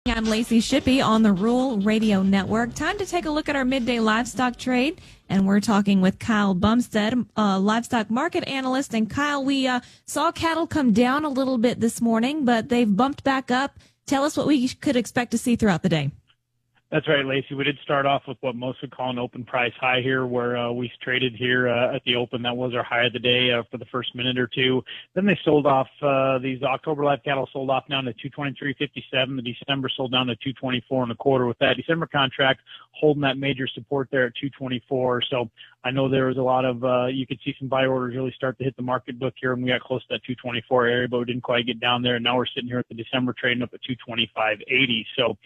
I'm Lacey Shippey on the Rural Radio Network. Time to take a look at our midday livestock trade, and we're talking with Kyle Bumsted, livestock market analyst. And Kyle, we saw cattle come down a little bit this morning, but they've bumped back up. Tell us what we could expect to see throughout the day. That's right, Lacey. We did start off with what most would call an open price high here, where we traded here at the open. That was our high of the day for the first minute or two. Then they sold off. These October live cattle sold off down to 223.57. The December sold down to 224.25. With that December contract holding that major support there at 224. So I know there was a lot of you could see some buy orders really start to hit the market book here when we got close to that 224 area, but we didn't quite get down there. And now we're sitting here at the December trading up at 225.80. So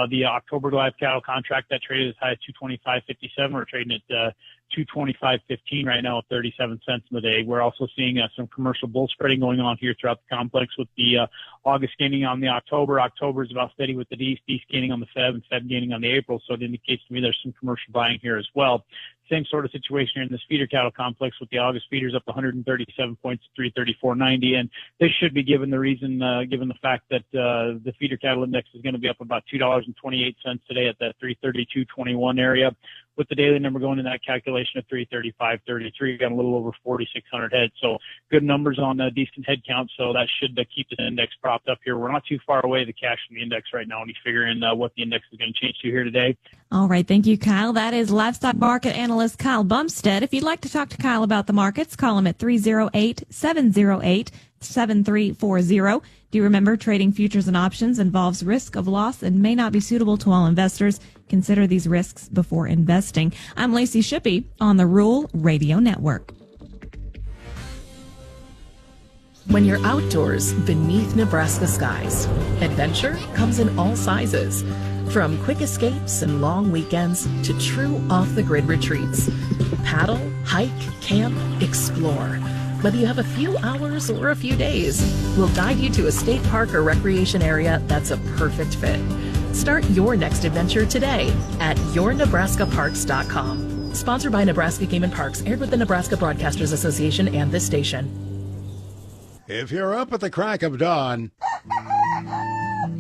the October live cattle contract that traded as high as 225.57. We're trading at 225.15 right now at 37 cents in the day. We're also seeing some commercial bull spreading going on here throughout the complex with the August gaining on the October. October is about steady with the East gaining on the Feb, and Feb gaining on the April. So it indicates to me there's some commercial buying here as well. Same sort of situation here in this feeder cattle complex with the August feeders up 137 points to 334.90. And this should be given the reason, given the fact that the feeder cattle index is going to be up about $2.28 today at that 332.21 area, with the daily number going in that calculation of 335.33. Got a little over 4,600 heads. So good numbers on a decent head count. So that should keep the index propped up here. We're not too far away, the cash from the index right now, when you figure in what the index is going to change to here today. All right. Thank you, Kyle. That is livestock market analyst Kyle Bumsted. If you'd like to talk to Kyle about the markets, call him at 308-708-7340. Do you remember trading futures and options involves risk of loss and may not be suitable to all investors? Consider these risks before investing. I'm Lacey Shippey on the Rural Radio Network. When you're outdoors beneath Nebraska skies, adventure comes in all sizes. From quick escapes and long weekends to true off-the-grid retreats. Paddle, hike, camp, explore. Whether you have a few hours or a few days, we'll guide you to a state park or recreation area that's a perfect fit. Start your next adventure today at yournebraskaparks.com. Sponsored by Nebraska Game and Parks, aired with the Nebraska Broadcasters Association and this station. If you're up at the crack of dawn,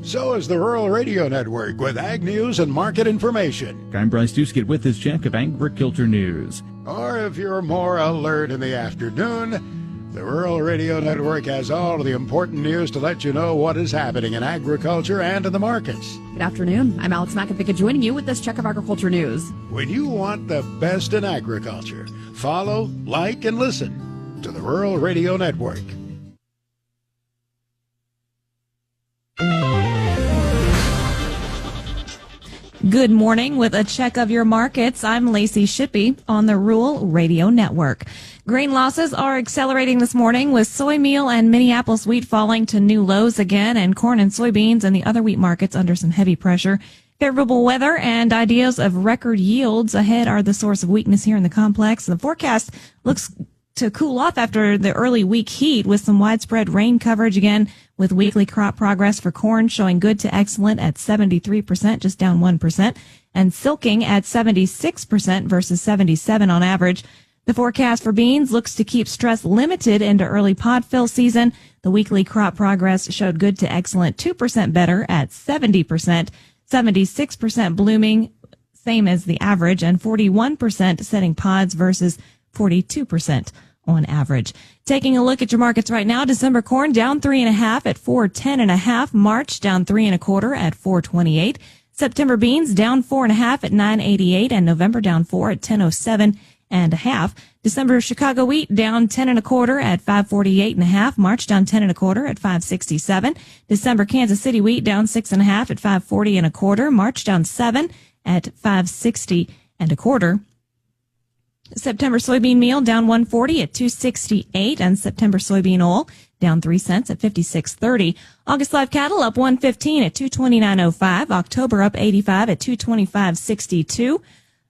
so is the Rural Radio Network with ag news and market information. I'm Bryce Duskett with this check of agriculture news. Or if you're more alert in the afternoon, the Rural Radio Network has all of the important news to let you know what is happening in agriculture and in the markets. Good afternoon. I'm Alex McAfee joining you with this check of agriculture news. When you want the best in agriculture, follow, like, and listen to the Rural Radio Network. Good morning with a check of your markets. I'm Lacey Shippey on the Rural Radio Network. Grain losses are accelerating this morning with soy meal and Minneapolis wheat falling to new lows again, and corn and soybeans and the other wheat markets under some heavy pressure. Favorable weather and ideas of record yields ahead are the source of weakness here in the complex. The forecast looks to cool off after the early week heat with some widespread rain coverage again, with weekly crop progress for corn showing good to excellent at 73%, just down 1%, and silking at 76% versus 77 on average. The forecast for beans looks to keep stress limited into early pod fill season. The weekly crop progress showed good to excellent, 2% better at 70%, 76% blooming, same as the average, and 41% setting pods versus 42% on average. Taking a look at your markets right now, December corn down 3.5 at 410.5. March down 3.25 at 428. September beans down 4.5 at 988, and November down 4 at 1007.5. December Chicago wheat down 10.25 at 548.5. March down 10.25 at 567. December Kansas City wheat down 6.5 at 540.25. March down 7 at 560.25. September soybean meal down 140 at 268, and September soybean oil down 3 cents at 56.30. August live cattle up 115 at 229.05. October up 85 at 225.62.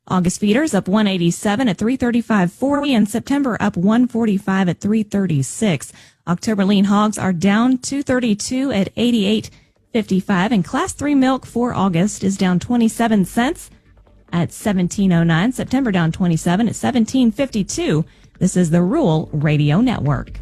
August feeders up 187 at 335.40, and September up 145 at 336. October lean hogs are down 232 at 88.55, and Class 3 milk for August is down 27 cents at 17.09. September down 27 at 17.52. This is the Rural Radio Network.